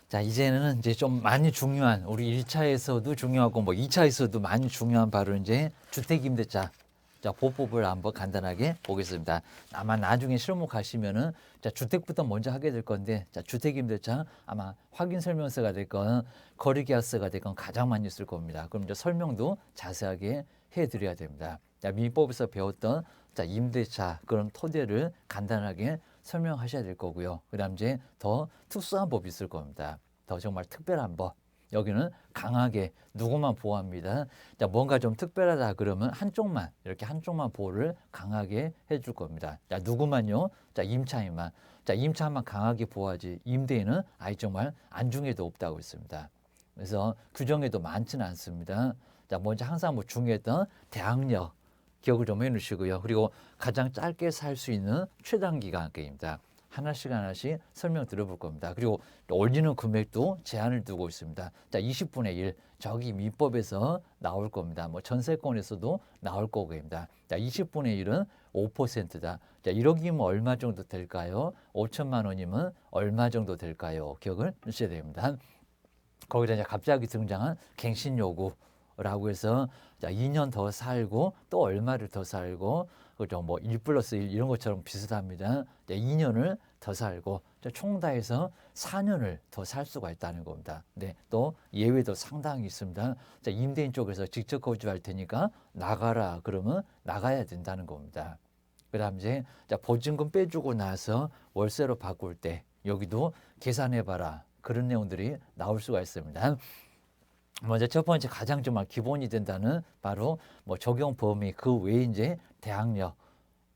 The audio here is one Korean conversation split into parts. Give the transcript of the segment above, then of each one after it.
자, 이제는 이제 좀 많이 중요한, 우리 1차에서도 중요하고 뭐 2차에서도 많이 중요한 바로 이제 주택임대차. 자, 보법을 한번 간단하게 보겠습니다. 아마 나중에 실무 가시면은 자, 주택부터 먼저 하게 될 건데, 자, 주택임대차 아마 확인 설명서가 됐건 거래계약서가 됐건 가장 많이 쓸 겁니다. 그럼 이제 설명도 자세하게 해드려야 됩니다. 자, 민법에서 배웠던 자, 임대차 그런 토대를 간단하게 설명하셔야 될 거고요. 그다음 이제 더 특수한 법이 있을 겁니다. 더 정말 특별한 법. 여기는 강하게 누구만 보호합니다. 자, 뭔가 좀 특별하다 그러면 한쪽만 이렇게 한쪽만 보호를 강하게 해줄 겁니다. 자, 누구만요? 자, 임차인만. 자, 임차인만 강하게 보호하지 임대인은 아예 정말 안중에도 없다고 있습니다. 그래서 규정에도 많지는 않습니다. 자, 먼저 항상 뭐 중요했던 대항력 기억을 좀 해놓으시고요. 그리고 가장 짧게 살 수 있는 최단 기간 게임입니다. 하나씩 하나씩 설명 들어볼 겁니다. 그리고 올리는 금액도 제한을 두고 있습니다. 자, 20분의 1 저기 민법에서 나올 겁니다. 뭐 전세권에서도 나올 거고입니다. 자, 20분의 1은 5%다. 자, 1억이면 얼마 정도 될까요? 5천만 원이면 얼마 정도 될까요? 기억을 하셔야 됩니다. 거기다 이제 갑자기 등장한 갱신 요구라고 해서 자, 2년 더 살고 또 얼마를 더 살고 그죠? 뭐 1 플러스 1 이런 것처럼 비슷합니다. 2년을 더 살고 총 다 해서 4년을 더 살 수가 있다는 겁니다. 네, 또 예외도 상당히 있습니다. 자, 임대인 쪽에서 직접 거주할 테니까 나가라 그러면 나가야 된다는 겁니다. 그다음 이제 자, 보증금 빼주고 나서 월세로 바꿀 때 여기도 계산해봐라 그런 내용들이 나올 수가 있습니다. 먼저 첫 번째 가장 정말 기본이 된다는 바로 뭐 적용 범위 그 외에 이제 대항력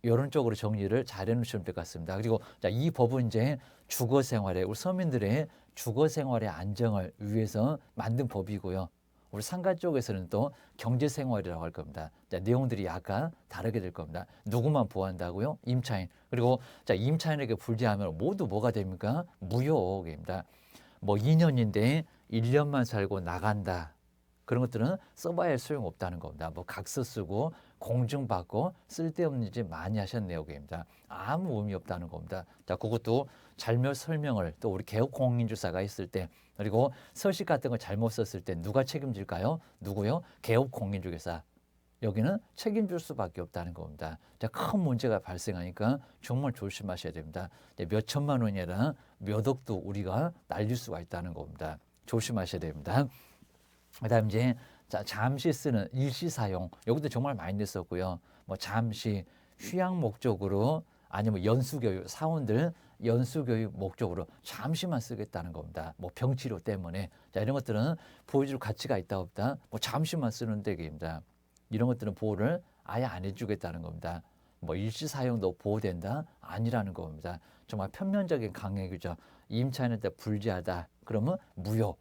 이런 쪽으로 정리를 잘 해놓으시면 될 것 같습니다. 그리고 자, 이 법은 이제 주거 생활에 우리 서민들의 주거 생활의 안정을 위해서 만든 법이고요. 우리 상가 쪽에서는 또 경제 생활이라고 할 겁니다. 자, 내용들이 약간 다르게 될 겁니다. 누구만 보호한다고요? 임차인. 그리고 자, 임차인에게 불리하면 모두 뭐가 됩니까? 무효입니다. 뭐 2년인데 1년만 살고 나간다. 그런 것들은 써봐야 소용없다는 겁니다. 뭐 각서 쓰고 공증받고 쓸데없는 짓 많이 하셨네요. 그입니다. 아무 의미 없다는 겁니다. 자, 그것도 잘못 설명을 또 우리 개업공인주사가 했을 때 그리고 서식 같은 거 잘못 썼을 때 누가 책임질까요? 누구요? 개업공인중개사. 여기는 책임질 수밖에 없다는 겁니다. 자, 큰 문제가 발생하니까 정말 조심하셔야 됩니다. 몇 천만 원이라 몇 억도 우리가 날릴 수가 있다는 겁니다. 조심하셔야 됩니다. 그다음 이제 자, 잠시 쓰는 일시 사용 여기도 정말 많이 냈었고요. 뭐 잠시 휴양 목적으로 아니면 연수교육 사원들 연수교육 목적으로 잠시만 쓰겠다는 겁니다. 뭐 병치료 때문에 자, 이런 것들은 보여줄 가치가 있다 없다 뭐 잠시만 쓰는 데입니다. 이런 것들은 보호를 아예 안 해주겠다는 겁니다. 뭐 일시 사용도 보호된다 아니라는 겁니다. 정말 편면적인 강행이죠. 임차인한테 불리하다 그러면 무효.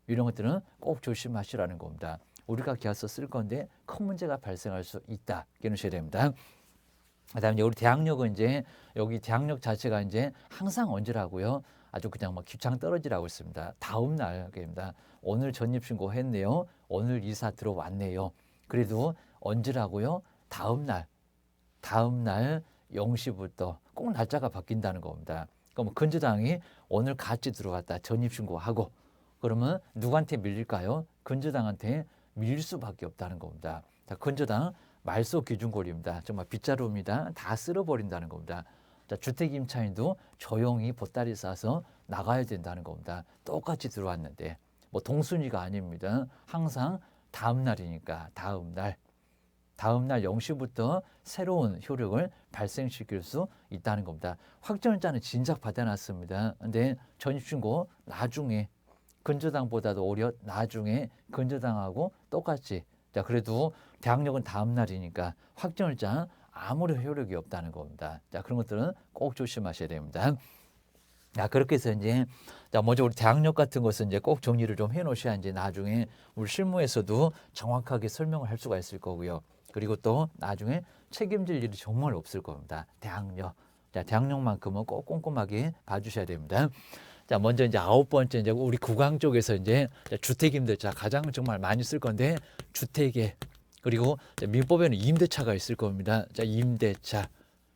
이런 것들은 꼭 조심하시라는 겁니다. 우리가 계약서 쓸 건데 큰 문제가 발생할 수 있다. 기억하셔야 됩니다. 그다음에 우리 대항력은 이제 여기 대항력 자체가 이제 항상 언제라고요? 아주 그냥 막 귀창 떨어지라고 있습니다. 다음 날입니다. 오늘 전입신고 했네요. 오늘 이사 들어왔네요. 그래도 언제라고요? 다음 날 0시부터 꼭 날짜가 바뀐다는 겁니다. 그럼 근저당이 오늘 같이 들어왔다. 전입신고하고 그러면 누구한테 밀릴까요? 근저당한테 밀릴 수밖에 없다는 겁니다. 자, 근저당 말소 기준권입니다. 정말 빗자루입니다. 다 쓸어버린다는 겁니다. 자, 주택 임차인도 조용히 보따리 싸서 나가야 된다는 겁니다. 똑같이 들어왔는데 뭐 동순위가 아닙니다. 항상 다음 날이니까 다음 날 0시부터 새로운 효력을 발생시킬 수 있다는 겁니다. 확정일자는 진작 받아놨습니다. 근데 전입신고 나중에 근저당보다도 오히려 나중에 근저당하고 똑같이 자, 그래도 대항력은 다음 날이니까 확정일자 아무런 효력이 없다는 겁니다. 자, 그런 것들은 꼭 조심하셔야 됩니다. 자, 그렇게 해서 이제 자, 먼저 우리 대항력 같은 것은 이제 꼭 정리를 좀 해놓으셔야 이제 나중에 우리 실무에서도 정확하게 설명을 할 수가 있을 거고요. 그리고 또 나중에 책임질 일이 정말 없을 겁니다. 대항력. 자, 대항력만큼은 꼭 꼼꼼하게 봐주셔야 됩니다. 자, 먼저 이제 9번째 이제 우리 구강 쪽에서 이제 주택임대차 가장 정말 많이 쓸 건데 주택에 그리고 민법에는 임대차가 있을 겁니다. 자, 임대차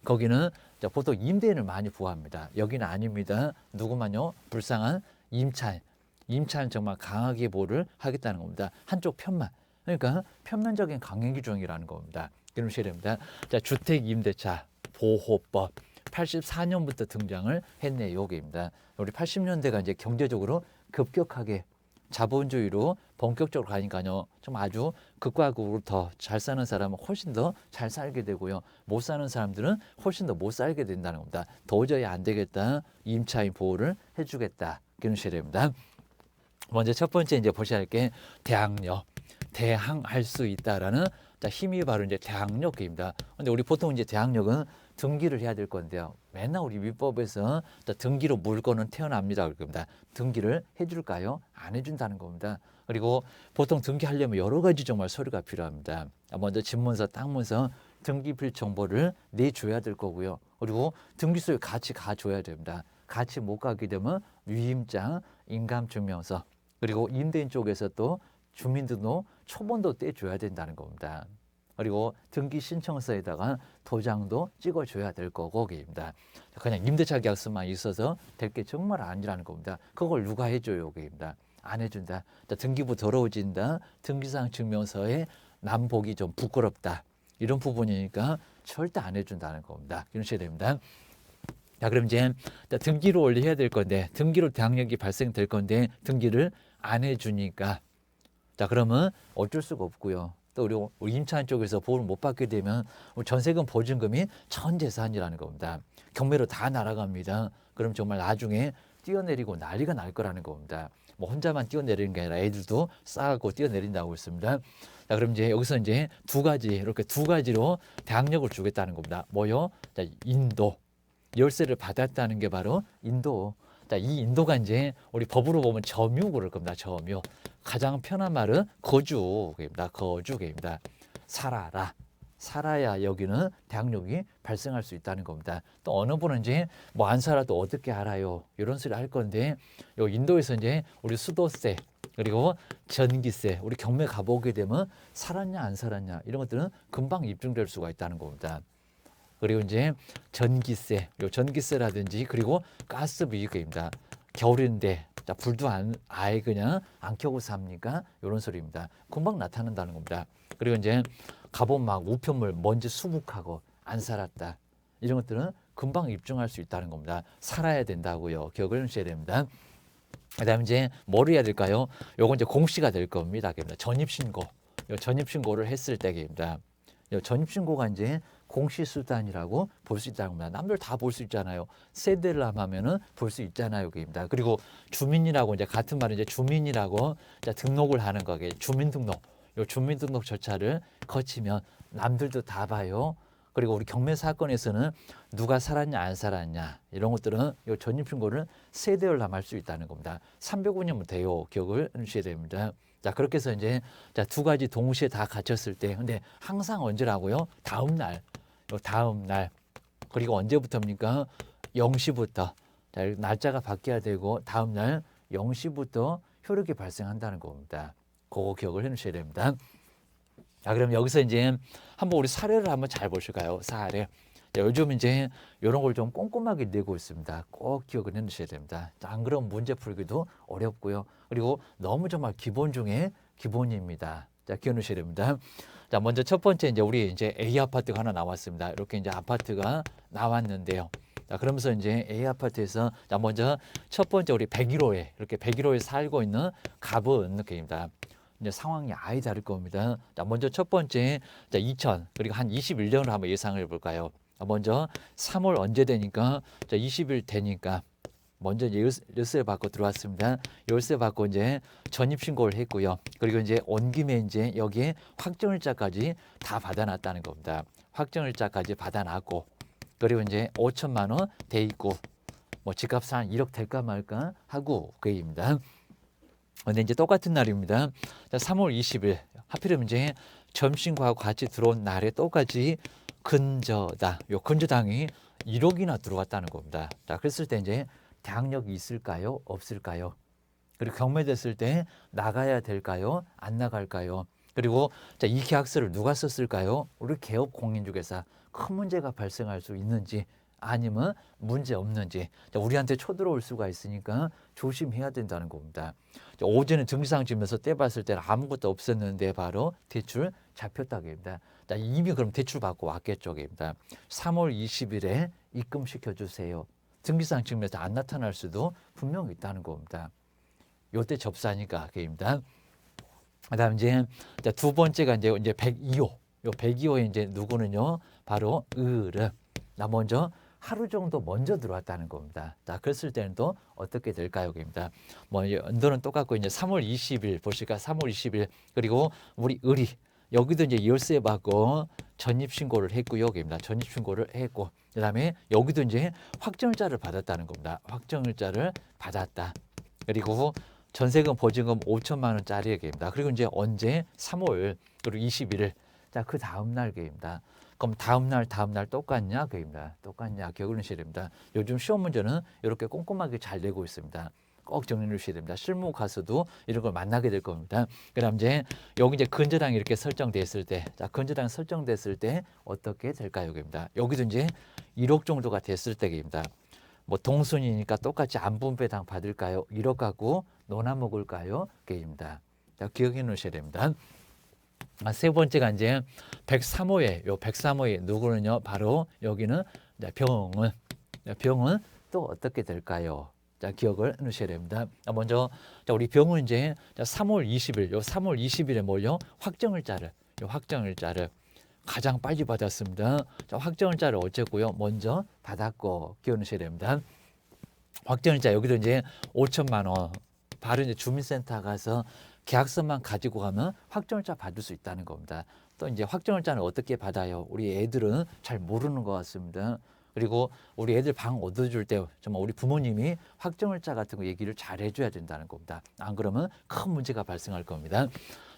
거기는 보통 임대인을 많이 부합니다. 여기는 아닙니다. 누구만요? 불쌍한 임차인. 임차는 정말 강하게 보호를 하겠다는 겁니다. 한쪽 편만. 그러니까 편면적인 강행규정이라는 겁니다. 그러셔야 됩니다. 자, 주택임대차 보호법 84년부터 등장을 했네요. 여기입니다. 우리 80년대가 이제 경제적으로 급격하게 자본주의로 본격적으로 가니까요. 좀 아주 극과 극으로 더 잘 사는 사람은 훨씬 더 잘 살게 되고요. 못 사는 사람들은 훨씬 더 못 살게 된다는 겁니다. 도저히 안 되겠다. 임차인 보호를 해주겠다. 그러셔야 됩니다. 먼저 첫 번째 이제 보셔야 할 게 대항력. 대항할 수 있다라는 힘이 바로 이제 대항력입니다. 근데 우리 보통 이제 대항력은 등기를 해야 될 건데요. 맨날 우리 위법에서 등기로 물건은 태어납니다. 그럽니다. 등기를 해줄까요? 안 해준다는 겁니다. 그리고 보통 등기하려면 여러 가지 정말 서류가 필요합니다. 먼저 집문서, 땅문서, 등기필 정보를 내줘야 될 거고요. 그리고 등기소에 같이 가줘야 됩니다. 같이 못 가게 되면 위임장, 인감증명서, 그리고 임대인 쪽에서 또 주민등록 초본도 떼줘야 된다는 겁니다. 그리고 등기 신청서에다가 도장도 찍어줘야 될 거고, 거기입니다. 그냥 임대차 계약서만 있어서 될 게 정말 아니라는 겁니다. 그걸 누가 해줘요, 거기입니다. 안 해준다. 등기부 더러워진다. 등기상 증명서에 남보기 좀 부끄럽다. 이런 부분이니까 절대 안 해준다는 겁니다. 이러셔야 됩니다. 자, 그럼 이제 등기로 원래 해야 될 건데, 등기로 대항력이 발생될 건데 등기를 안 해주니까, 자, 그러면 어쩔 수가 없고요. 또 우리 임차인 쪽에서 보호를 못 받게 되면 전세금 보증금이 전 재산이라는 겁니다. 경매로 다 날아갑니다. 그럼 정말 나중에 뛰어내리고 난리가 날 거라는 겁니다. 뭐 혼자만 뛰어내리는 게 아니라 애들도 싸고 뛰어내린다고 했습니다. 자, 그럼 이제 여기서 이제 이렇게 두 가지로 대항력을 주겠다는 겁니다. 뭐요? 자, 인도. 열쇠를 받았다는 게 바로 인도. 자, 이 인도가 이제 우리 법으로 보면 점유 그럴 겁니다. 점유. 가장 편한 말은 거주입니다. 거주입니다. 살아야 여기는 대항력이 발생할 수 있다는 겁니다. 또 어느 분은 이제 뭐 안 살아도 어떻게 알아요? 이런 소리 할 건데, 요 인도에서 이제 우리 수도세, 그리고 전기세, 우리 경매 가보게 되면 살았냐 안 살았냐 이런 것들은 금방 입증될 수가 있다는 겁니다. 그리고 이제 전기세, 요 전기세라든지 그리고 가스비입니다. 겨울인데 불도 아예 그냥 안 켜고 삽니까? 이런 소리입니다. 금방 나타난다는 겁니다. 그리고 이제 가본 막 우편물 먼지 수북하고 안 살았다. 이런 것들은 금방 입증할 수 있다는 겁니다. 살아야 된다고요. 기억을 하셔야 됩니다. 그다음에 이제 뭘 해야 될까요? 요건 이제 공시가 될 겁니다. 전입신고. 요 전입신고를 했을 때입니다. 요 전입신고가 이제 공시수단이라고 볼 수 있다는 겁니다. 남들 다 볼 수 있잖아요. 세대를 하면은 볼 수 있잖아요. 그입니다. 그리고 주민이라고 이제 같은 말은 이제 주민이라고 등록을 하는 거게 주민등록. 요 주민등록 절차를 거치면 남들도 다 봐요. 그리고 우리 경매 사건에서는 누가 살았냐 안 살았냐 이런 것들은 요 전입신고를 세대열람 할 수 있다는 겁니다. 300원이면 돼요. 기억을 해주셔야 됩니다. 자, 그렇게 해서 이제 두 가지 동시에 다 갖췄을 때, 근데 항상 언제라고요? 다음 날. 그리고 언제부터입니까? 0시부터. 자, 날짜가 바뀌어야 되고 다음 날 0시부터 효력이 발생한다는 겁니다. 그거 기억을 해 놓으셔야 됩니다. 자, 그럼 여기서 이제 한번 우리 사례를 한번 잘 보실까요? 사례. 자, 요즘 이제 이런 걸 좀 꼼꼼하게 내고 있습니다. 꼭 기억을 해 놓으셔야 됩니다. 자, 안 그러면 문제 풀기도 어렵고요. 그리고 너무 정말 기본 중에 기본입니다. 자, 기억 놓으셔야 됩니다. 자, 먼저 첫 번째 이제 우리 이제 A 아파트가 하나 나왔습니다. 이렇게 이제 아파트가 나왔는데요. 자, 그러면서 이제 A 아파트에서 자, 먼저 첫 번째 우리 101호에 이렇게 101호에 살고 있는 갑은 느낌입니다. 이제 상황이 아예 다를 겁니다. 자, 먼저 첫 번째 2000 그리고 한 21년으로 한번 예상을 해볼까요? 먼저 3월 언제 되니까 20일 되니까 먼저 이제 열쇠 받고 들어왔습니다. 열쇠 받고 이제 전입 신고를 했고요. 그리고 이제 온 김에 이제 여기에 확정일자까지 다 받아놨다는 겁니다. 확정일자까지 받아놨고, 그리고 이제 5천만 원 돼 있고, 뭐 집값 한 1억 될까 말까 하고 그입니다. 근데 이제 똑같은 날입니다. 3월 20일 하필이면 이제 점심과하고 같이 들어온 날에 똑같이 근저당, 요 근저당이 1억이나 들어왔다는 겁니다. 자, 그랬을 때 이제 대항력이 있을까요? 없을까요? 그리고 경매됐을 때 나가야 될까요? 안 나갈까요? 그리고 이 계약서를 누가 썼을까요? 우리 개업 공인중개사 큰 문제가 발생할 수 있는지 아니면 문제 없는지 우리한테 쳐들어올 수가 있으니까 조심해야 된다는 겁니다. 어제는 증상 지면서 떼봤을 때는 아무것도 없었는데 바로 대출 잡혔다고입니다. 이미 그럼 대출 받고 왔겠죠. 3월 20일에 입금시켜 주세요. 증기상 측면에서 안 나타날 수도 분명히 있다는 겁니다. 요때 접수하니까 그입니다. 그다음 이제 두 번째가 이제 102호. 요 102호에 이제 누구는요? 바로 을은 나 먼저 하루 정도 먼저 들어왔다는 겁니다. 자, 그랬을 때는 또 어떻게 될까요? 입니다. 뭐 연도는 똑같고 이제 3월 20일 보실까? 3월 20일 그리고 우리 을이 여기도 이제 열세 받고 전입 신고를 했고요. 입니다. 전입 신고를 했고 그다음에 여기도 이제 확정일자를 받았다는 겁니다. 확정일자를 받았다. 그리고 전세금 보증금 5천만 원짜리 얘기입니다. 그리고 이제 언제 3월 그리고 21일 자, 그 다음 날 계입니다. 그럼 다음 날 똑같냐? 그입니다. 똑같냐? 기억을 하셔야 됩니다. 요즘 시험 문제는 이렇게 꼼꼼하게 잘 내고 있습니다. 꼭 정리해 주셔야 됩니다. 실무 가서도 이런 걸 만나게 될 겁니다. 그다음 이제 여기 이제 근저당이 이렇게 설정됐을 때, 자, 근저당 설정됐을 때 어떻게 될까요? 여기입니다. 여기도 이제 1억 정도가 됐을 때입니다. 뭐 동순이니까 똑같이 안분배당 받을까요? 1억 갖고 논아 먹을까요? 그입니다. 자, 기억해 놓으셔야 됩니다. 세 번째가 이제 103호에 요 103호에 누구는요? 바로 여기는 병은 또 어떻게 될까요? 자, 기억을 넣으셔야 됩니다. 먼저 자, 우리 병은 이제 3월 20일 요 3월 20일에 뭘요? 확정일자를 가장 빨리 받았습니다. 자, 확정일자를 어쨌고요? 먼저 받았고 기억 넣으셔야 됩니다. 확정일자 여기도 이제 5천만 원 바로 이제 주민센터 가서 계약서만 가지고 가면 확정일자 받을 수 있다는 겁니다. 또 이제 확정일자는 어떻게 받아요? 우리 애들은 잘 모르는 것 같습니다. 그리고 우리 애들 방 얻어줄 때 정말 우리 부모님이 확정일자 같은 거 얘기를 잘 해줘야 된다는 겁니다. 안 그러면 큰 문제가 발생할 겁니다.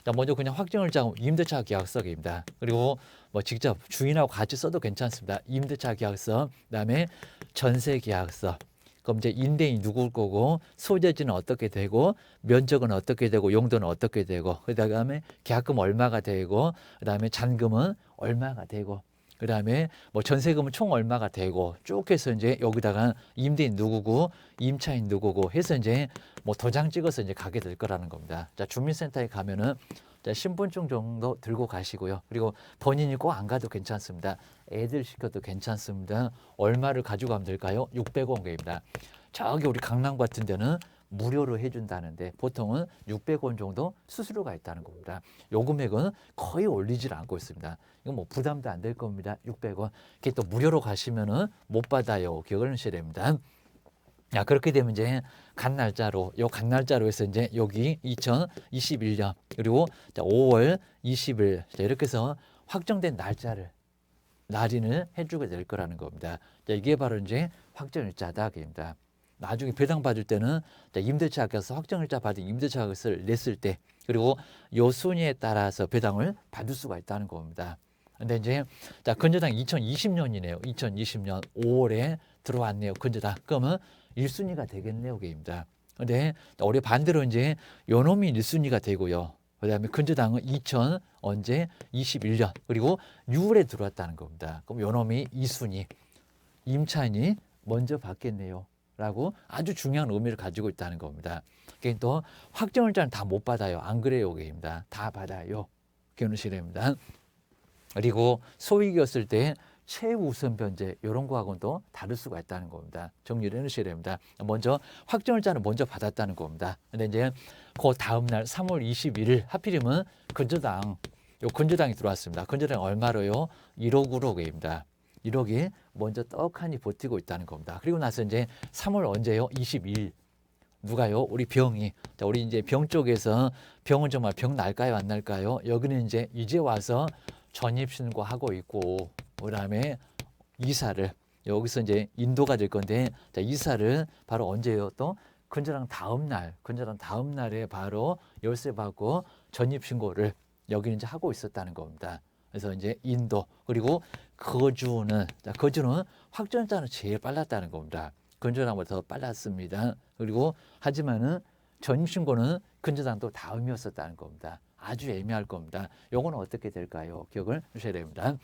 자, 먼저 그냥 확정일자 임대차 계약서입니다. 그리고 뭐 직접 주인하고 같이 써도 괜찮습니다. 임대차 계약서, 그다음에 전세 계약서. 그럼 이제 임대인이 누굴 거고 소재지는 어떻게 되고 면적은 어떻게 되고 용도는 어떻게 되고 그다음에 계약금 얼마가 되고 그다음에 잔금은 얼마가 되고 그다음에 뭐 전세금은 총 얼마가 되고 쭉 해서 이제 여기다가 임대인 누구고 임차인 누구고 해서 이제 뭐 도장 찍어서 이제 가게 될 거라는 겁니다. 자, 주민센터에 가면은 자, 신분증 정도 들고 가시고요. 그리고 본인이 꼭 안 가도 괜찮습니다. 애들 시켜도 괜찮습니다. 얼마를 가져가면 될까요? 600원입니다. 저기 우리 강남 같은 데는 무료로 해준다는데 보통은 600원 정도 수수료가 있다는 겁니다. 요 금액은 거의 올리질 않고 있습니다. 이건 뭐 부담도 안 될 겁니다. 600원. 이게 또 무료로 가시면은 못 받아요. 기억을 하셔야 됩니다. 야, 그렇게 되면 이제 간 날짜로 해서 이제 여기 2021년 그리고 5월 20일 이렇게 해서 확정된 날인을 해주게 될 거라는 겁니다. 자, 이게 바로 이제 확정일자다입니다. 나중에 배당 받을 때는 임대차 계약서 확정일자 받은 임대차 계약서를 냈을 때 그리고 요 순위에 따라서 배당을 받을 수가 있다는 겁니다. 근데 이제 자, 근저당 2020년이네요. 2020년 5월에 들어왔네요. 근저당. 그러면 1순위가 되겠네요. 그입니다. 근데 우리 반대로 이제 요놈이 1순위가 되고요. 그다음에 근저당은 언제 21년 그리고 6월에 들어왔다는 겁니다. 그럼 요놈이 2순위 임차인이 먼저 받겠네요. 라고 아주 중요한 의미를 가지고 있다는 겁니다. 그러니까 또 확정일자는 다 못 받아요. 안 그래요? 그입니다. 다 받아요. 기억하셔야 됩니다. 그리고 소위기였을 때 최우선 변제 이런 거하고는 또 다를 수가 있다는 겁니다. 정리를 해놓으셔야 됩니다. 먼저 확정일자는 먼저 받았다는 겁니다. 근데 이제 그 다음 날 3월 21일 하필이면 근저당이 들어왔습니다. 근저당 얼마로요? 1억으로 입니다. 1억이 먼저 떡하니 버티고 있다는 겁니다. 그리고 나서 이제 3월 언제요? 22일. 누가요? 우리 병이. 자, 우리 이제 병 쪽에서 병은 정말 병 날까요? 안 날까요? 여기는 이제 와서 전입신고하고 있고, 그 다음에 이사를, 여기서 이제 인도가 될 건데, 자, 이사를 바로 언제요? 또 근저당 다음 날에 바로 열쇠 받고 전입신고를 여기는 이제 하고 있었다는 겁니다. 그래서 이제 인도, 그리고 거주는 확정자는 제일 빨랐다는 겁니다. 근저당보다 더 빨랐습니다. 그리고 하지만은 전입신고는 근저당도 다음이었었다는 겁니다. 아주 애매할 겁니다. 요거는 어떻게 될까요? 기억을 하셔야 됩니다.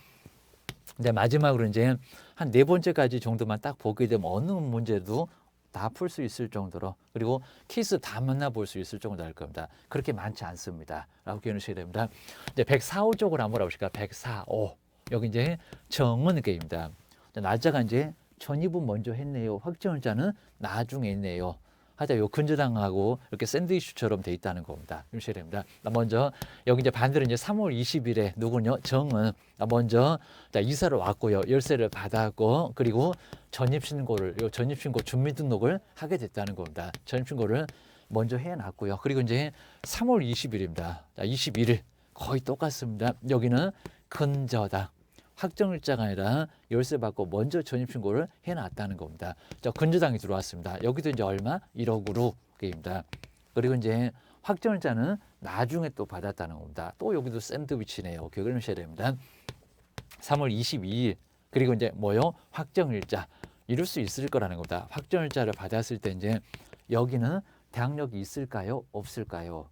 이제 마지막으로 이제 한 네 번째까지 정도만 딱 보게 되면 어느 문제도 다 풀 수 있을 정도로, 그리고 케이스 다 만나볼 수 있을 정도로 할 겁니다. 그렇게 많지 않습니다. 라고 기억하셔야 됩니다. 이제 104호 쪽으로 한번 보실까요? 104호. 여기 이제 정은 게임입니다. 날짜가 이제 전입은 먼저 했네요. 확정자는 나중에 했네요. 하자 요 근저당하고 이렇게 샌드위치처럼 돼 있다는 겁니다. 주셔야 됩니다. 먼저 여기 이제 반대로 이제 3월 20일에 누군요? 정은 먼저 자 이사를 왔고요. 열쇠를 받았고, 그리고 전입신고를 요 전입신고 주민등록을 하게 됐다는 겁니다. 전입신고를 먼저 해놨고요. 그리고 이제 3월 20일입니다. 자 21일 거의 똑같습니다. 여기는 근저당. 확정일자가 아니라 열쇠 받고 먼저 전입신고를 해놨다는 겁니다. 자, 근저당이 들어왔습니다. 여기도 이제 얼마? 1억으로 게입니다. 그리고 이제 확정일자는 나중에 또 받았다는 겁니다. 또 여기도 샌드위치네요. 기억을 하셔야 됩니다. 3월 22일 그리고 이제 뭐요? 확정일자. 이룰 수 있을 거라는 겁니다. 확정일자를 받았을 때 이제 여기는 대항력이 있을까요? 없을까요?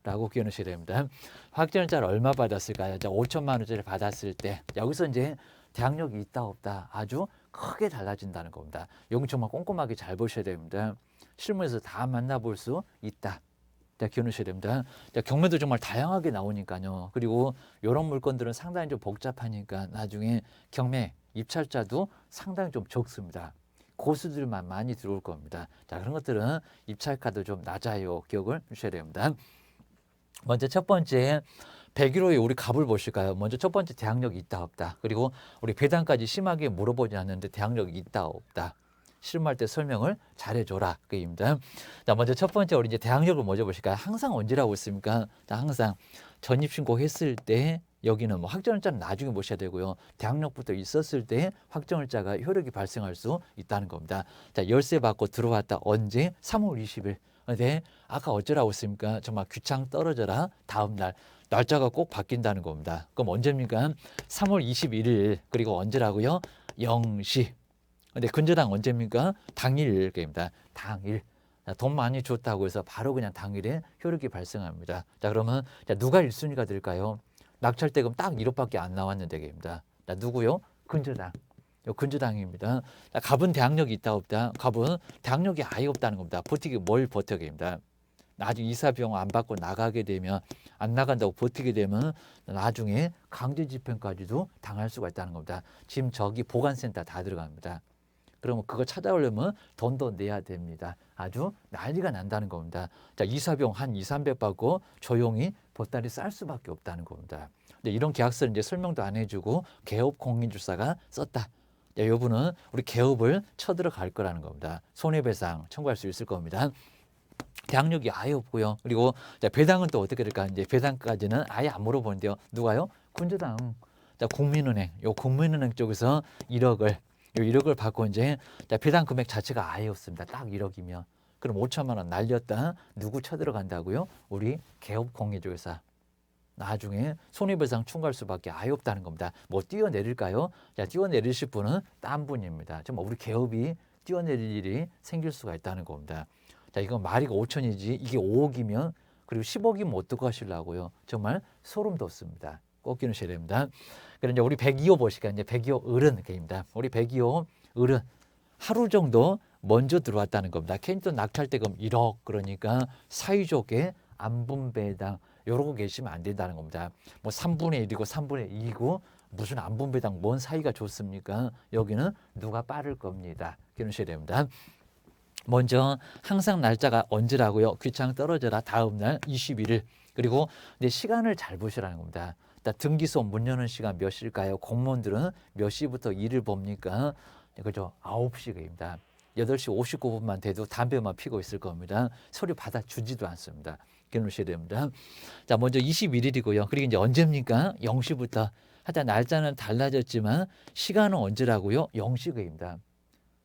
라고 기억하셔야 됩니다. 확정일자를 얼마 받았을까요? 5천만 원짜리 받았을 때 여기서 이제 대항력이 있다 없다 아주 크게 달라진다는 겁니다. 여기 정말 꼼꼼하게 잘 보셔야 됩니다. 실무에서 다 만나볼 수 있다. 기억하셔야 됩니다. 경매도 정말 다양하게 나오니까요. 그리고 이런 물건들은 상당히 좀 복잡하니까 나중에 경매 입찰자도 상당히 좀 적습니다. 고수들만 많이 들어올 겁니다. 자, 그런 것들은 입찰가도 좀 낮아요. 기억을 주셔야 됩니다. 먼저 첫 번째 101호에 우리 값을 보실까요? 먼저 첫 번째 대항력이 있다 없다. 그리고 우리 배당까지 심하게 물어보지 않는데 대항력이 있다 없다. 실무할 때 설명을 잘해줘라. 그입니다. 자, 먼저 첫 번째 우리 이제 대항력을 먼저 보실까요? 항상 언제라고 있습니까? 자, 항상 전입신고 했을 때 여기는 뭐 확정일자는 나중에 보셔야 되고요. 대항력부터 있었을 때 확정일자가 효력이 발생할 수 있다는 겁니다. 자, 열쇠 받고 들어왔다. 언제? 3월 20일. 근데 아까 어쩌라고 했습니까? 정말 귀창 떨어져라. 다음 날 날짜가 꼭 바뀐다는 겁니다. 그럼 언제입니까? 3월 21일. 그리고 언제라고요? 0시. 근데 근저당 언제입니까? 당일입니다. 당일. 돈 많이 줬다고 해서 바로 그냥 당일에 효력이 발생합니다. 자, 그러면 누가 1순위가 될까요? 낙찰대금 딱 1억밖에 안 나왔는데 입니다. 누구요? 근저당. 근저당입니다. 갑은 대항력이 있다 없다. 갑은 대항력이 아예 없다는 겁니다. 버티기 뭘 버텨입니다. 나중에 이사 비용 안 받고 나가게 되면 안 나간다고 버티게 되면 나중에 강제 집행까지도 당할 수가 있다는 겁니다. 지금 저기 보관센터 다 들어갑니다. 그러면 그거 찾아오려면 돈도 내야 됩니다. 아주 난리가 난다는 겁니다. 자, 이사 비용 한 2, 300 받고 조용히 보따리 쌀 수밖에 없다는 겁니다. 근데 이런 계약서를 이제 설명도 안 해주고 개업 공인중개사가 썼다. 이 부분은 우리 개업을 쳐들어갈 거라는 겁니다. 손해배상 청구할 수 있을 겁니다. 대항력이 아예 없고요. 그리고 배당은 또 어떻게 될까? 이제 배당까지는 아예 안 물어보는데요. 누가요? 근저당. 자, 국민은행. 요 국민은행 쪽에서 1억을 받고 이제 배당 금액 자체가 아예 없습니다. 딱 1억이면. 그럼 5천만 원 날렸다. 누구 쳐들어간다고요? 우리 개업 공인중개사. 나중에 손해배상 청구할 수밖에 아예 없다는 겁니다. 뭐 뛰어내릴까요? 자, 뛰어내리실 분은 딴 분입니다. 정말 우리 개업이 뛰어내릴 일이 생길 수가 있다는 겁니다. 자, 이건 말이가 5천이지 이게 5억이면 그리고 10억이면 어떡 하시려고요? 정말 소름 돋습니다. 꼭 기억하셔야 됩니다. 그럼 이제 우리 102호 보시까 이제 102호 을은 게임입니다. 우리 102호 을은 하루 정도 먼저 들어왔다는 겁니다. 캔ton 낙찰대금 1억 그러니까 사유족의 안분배당 이러고 계시면 안 된다는 겁니다. 뭐 3분의 1이고 3분의 2이고 무슨 안분배당 뭔 사이가 좋습니까? 여기는 누가 빠를 겁니다. 기억하셔야 됩니다. 먼저 항상 날짜가 언제라고요? 귀창 떨어져라. 다음 날 21일. 그리고 이제 시간을 잘 보시라는 겁니다. 등기소 문 여는 시간 몇 시일까요? 공무원들은 몇 시부터 일을 봅니까? 그죠? 9시입니다. 8시 59분만 돼도 담배만 피고 있을 겁니다. 서류 받아주지도 않습니다. 기억하셔야 됩니다. 자, 먼저 21일이고요. 그리고 이제 언제입니까? 0시부터. 하여튼 날짜는 달라졌지만 시간은 언제라고요? 0시입니다.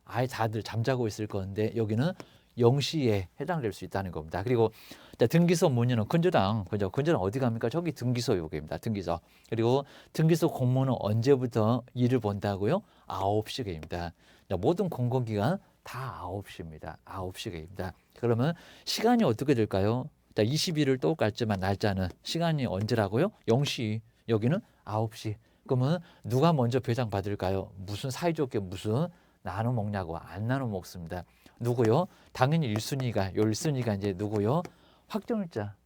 아예 다들 잠자고 있을 건데 여기는 0시에 해당될 수 있다는 겁니다. 그리고 등기소 문의는 근저당, 그죠? 근저당 어디 갑니까? 저기 등기소 여기입니다. 등기소. 그리고 등기소 공무는 언제부터 일을 본다고요? 9시입니다. 모든 공공기관 다 9시입니다. 9시입니다. 그러면 시간이 어떻게 될까요? 21일 똑같지만 날짜는 시간이 언제라고요? 0시. 여기는 9시. 그러면 누가 먼저 배당 받을까요? 무슨 사이좋게 무슨 나눠 먹냐고. 안 나눠 먹습니다. 누구요? 당연히 1순위가, 요 1순위가 이제 누구요? 확정일자,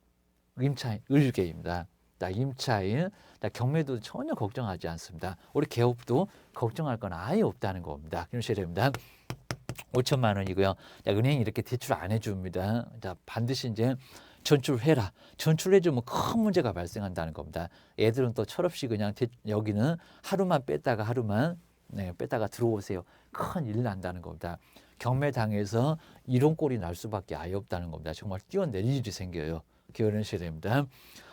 임차인, 을개입니다. 임차인, 경매도 전혀 걱정하지 않습니다. 우리 개업도 걱정할 건 아예 없다는 겁니다. 이러셔야 됩니다. 5천만 원이고요. 은행이 이렇게 대출 안 해줍니다. 반드시 이제 전출해라. 전출해주면 큰 문제가 발생한다는 겁니다. 애들은 또 철없이 그냥 여기는 하루만 뺐다가 뺐다가 들어오세요. 큰일 난다는 겁니다. 경매당해서 이런 꼴이 날 수밖에 아예 없다는 겁니다. 정말 뛰어내릴 일이 생겨요. 기억하셔야 됩니다.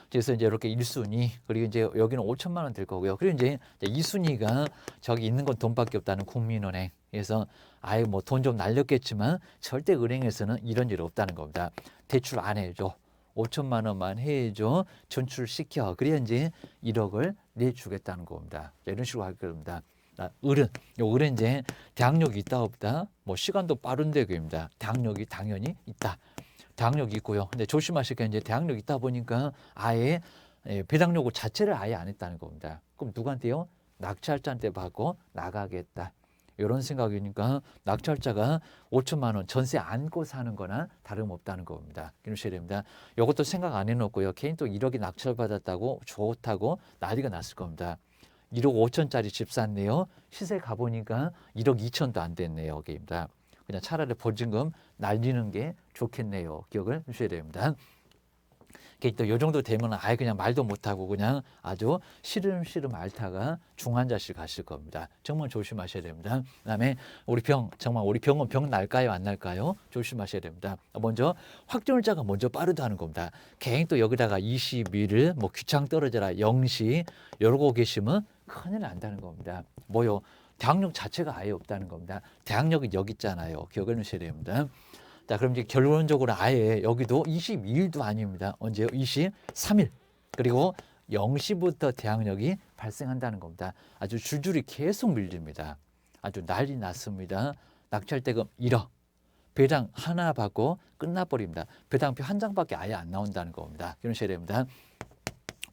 그래서 이제 이렇게 1순위, 그리고 이제 여기는 5천만 원 될 거고요. 그리고 이제 2순위가 저기 있는 건 돈밖에 없다는 국민은행. 그래서 아예 뭐 돈 좀 날렸겠지만 절대 은행에서는 이런 일 없다는 겁니다. 대출 안 해줘. 5천만 원만 해줘. 전출시켜. 그래야 이제 1억을 내주겠다는 겁니다. 이런 식으로 할 겁니다. 을은 이제 대항력이 있다 없다. 뭐 시간도 빠른데 그입니다. 대항력이 당연히 있다. 대항력이 있고요. 근데 조심하실 게 이제 대항력이 있다 보니까 아예 배당 요구 자체를 아예 안 했다는 겁니다. 그럼 누구한테요? 낙찰자한테 받고 나가겠다. 이런 생각이니까 낙찰자가 5천만 원 전세 안고 사는 거나 다름없다는 겁니다. 이러셔야 됩니다. 이것도 생각 안 해놓고요. 개인 또 1억이 낙찰받았다고 좋다고 난리가 났을 겁니다. 1억 5천짜리 집 샀네요. 시세 가보니까 1억 2천도 안 됐네요. 여기입니다. 그냥 차라리 보증금 날리는 게 좋겠네요. 기억을 주셔야 됩니다. 또 요 정도 되면 아예 그냥 말도 못하고 그냥 아주 시름시름 앓다가 중환자실 가실 겁니다. 정말 조심하셔야 됩니다. 그다음에 우리 병은 병 날까요? 안 날까요? 조심하셔야 됩니다. 먼저 확정일자가 먼저 빠르다는 겁니다. 개인 또 여기다가 21일 뭐 귀창 떨어져라 0시 이러고 계시면 큰일 난다는 겁니다. 뭐요? 대항력 자체가 아예 없다는 겁니다. 대항력이 여기 있잖아요. 기억을 하셔야 됩니다. 자, 그럼 이제 결론적으로 아예 여기도 22일도 아닙니다. 언제요? 23일. 그리고 0시부터 대항력이 발생한다는 겁니다. 아주 줄줄이 계속 밀립니다. 아주 난리 났습니다. 낙찰대금 1억. 배당 하나 받고 끝나버립니다. 배당표 한 장밖에 아예 안 나온다는 겁니다. 이러셔야 됩니다.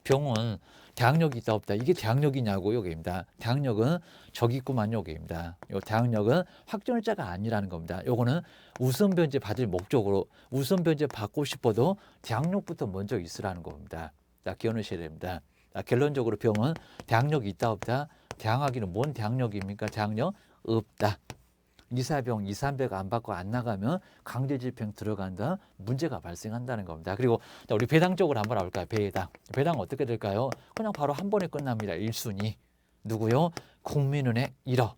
병은 대항력이 있다 없다. 이게 대항력이냐고 여기입니다. 대항력은 저기 있구만요. 여기입니다. 요 대항력은 확정일자가 아니라는 겁니다. 요거는 우선 변제 받을 목적으로 우선 변제 받고 싶어도 대항력부터 먼저 있으라는 겁니다. 자, 기억하셔야 됩니다. 자, 결론적으로 병은 대항력이 있다 없다. 대항하기는 뭔 대항력입니까? 대항력 없다. 이사병, 2, 300 안 받고 안 나가면 강제집행 들어간다. 문제가 발생한다는 겁니다. 그리고 우리 배당 쪽으로 한번 볼까요? 배당 어떻게 될까요? 그냥 바로 한 번에 끝납니다. 1순위. 누구요? 국민은행 1억.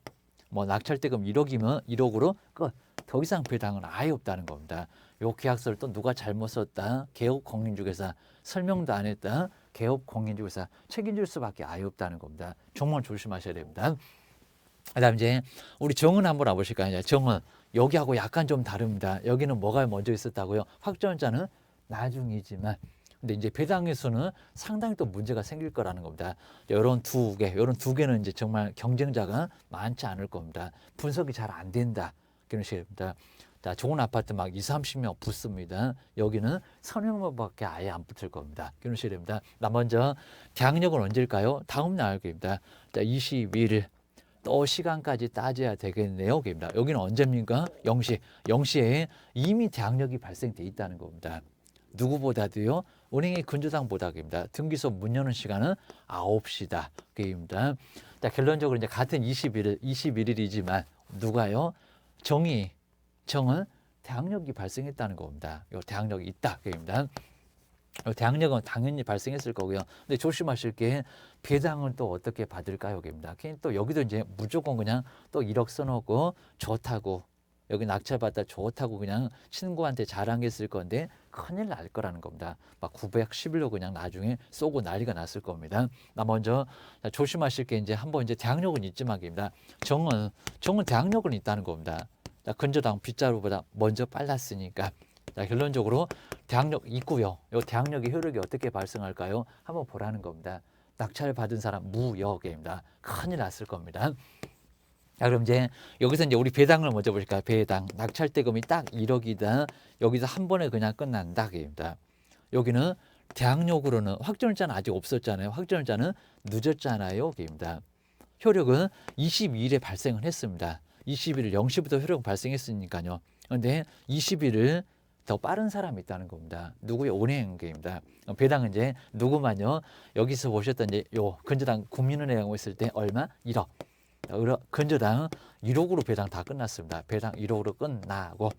뭐 낙찰대금 1억이면 1억으로 끝. 더 이상 배당은 아예 없다는 겁니다. 요 계약서를 또 누가 잘못 썼다. 개업공인중개사 설명도 안 했다. 개업공인중개사 책임질 수밖에 아예 없다는 겁니다. 정말 조심하셔야 됩니다. 그다음 이제 우리 정은 한번 와보실까요? 정은 여기하고 약간 좀 다릅니다. 여기는 뭐가 먼저 있었다고요? 확정자는 나중이지만, 근데 이제 배당에서는 상당히 또 문제가 생길 거라는 겁니다. 이런 두 개는 이제 정말 경쟁자가 많지 않을 겁니다. 분석이 잘 안 된다. 그런 식입니다. 자, 좋은 아파트 막 20, 30명 붙습니다. 여기는 3명밖에 아예 안 붙을 겁니다. 그런 식입니다. 먼저 대항력은 언제일까요? 다음 날입니다. 자, 22일. 또 시간까지 따져야 되겠네요. 여기는 언제입니까? 0시. 0시에 이미 대항력이 발생돼 있다는 겁니다. 누구보다도요. 은행의 근저당보다입니다. 등기소 문 여는 시간은 9시다. 그입니다. 자, 결론적으로 이제 같은 21일이지만 누가요? 정은 대항력이 발생했다는 겁니다. 요 대항력이 있다. 그입니다. 대항력은 당연히 발생했을 거고요. 근데 조심하실 게 배당은 또 어떻게 받을까요? 여기입니다. 또 여기도 이제 무조건 그냥 또 1억 써놓고 좋다고 여기 낙찰받다 좋다고 그냥 친구한테 자랑했을 건데 큰일 날 거라는 겁니다. 막 911로 그냥 나중에 쏘고 난리가 났을 겁니다. 먼저 조심하실 게 이제 한번 이제 대항력은 있지만입니다. 정은 대항력은 있다는 겁니다. 근저당 빗자루보다 먼저 빨랐으니까. 자, 결론적으로 대항력 있고요. 이 대항력의 효력이 어떻게 발생할까요? 한번 보라는 겁니다. 낙찰 받은 사람 무역입니다. 큰일 났을 겁니다. 자, 그럼 이제 여기서 이제 우리 배당을 먼저 보실까요? 배당 낙찰대금이 딱 1억이다. 여기서 한 번에 그냥 끝난다. 입니다. 여기는 대항력으로는 확정일자는 아직 없었잖아요. 확정일자는 늦었잖아요. 입니다. 효력은 22일에 발생을 했습니다. 21일 0시부터 효력 발생했으니까요. 그런데 20일을 더 빠른 사람이 있다는 겁니다. 누구요? 온행입니다. 배당은 이제 누구만요? 여기서 보셨던 이제 요 근저당 국민은행하고 있을 때 얼마? 1억. 근저당 1억으로 배당 다 끝났습니다. 배당 1억으로 끝나고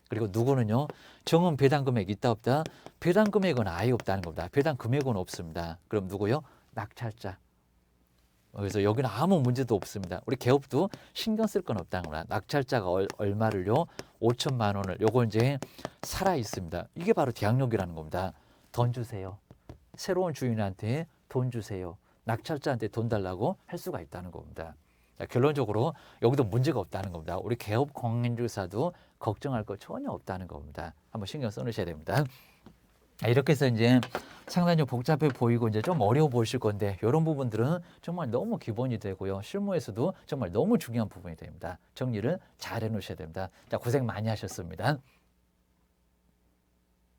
그리고 누구는요? 정은 배당 금액 있다 없다? 배당 금액은 아예 없다는 겁니다. 배당 금액은 없습니다. 그럼 누구요? 낙찰자. 그래서 여기는 아무 문제도 없습니다. 우리 개업도 신경 쓸 건 없다는 겁니다. 낙찰자가 얼마를요? 5천만 원을 요거 이제 살아 있습니다. 이게 바로 대항력이라는 겁니다. 돈 주세요. 새로운 주인한테 돈 주세요. 낙찰자한테 돈 달라고 할 수가 있다는 겁니다. 자, 결론적으로 여기도 문제가 없다는 겁니다. 우리 개업 공인중개사도 걱정할 거 전혀 없다는 겁니다. 한번 신경 써 놓으셔야 됩니다. 이렇게 해서 이제 상당히 좀 복잡해 보이고 이제 좀 어려워 보이실 건데 이런 부분들은 정말 너무 기본이 되고요. 실무에서도 정말 너무 중요한 부분이 됩니다. 정리를 잘 해놓으셔야 됩니다. 자, 고생 많이 하셨습니다.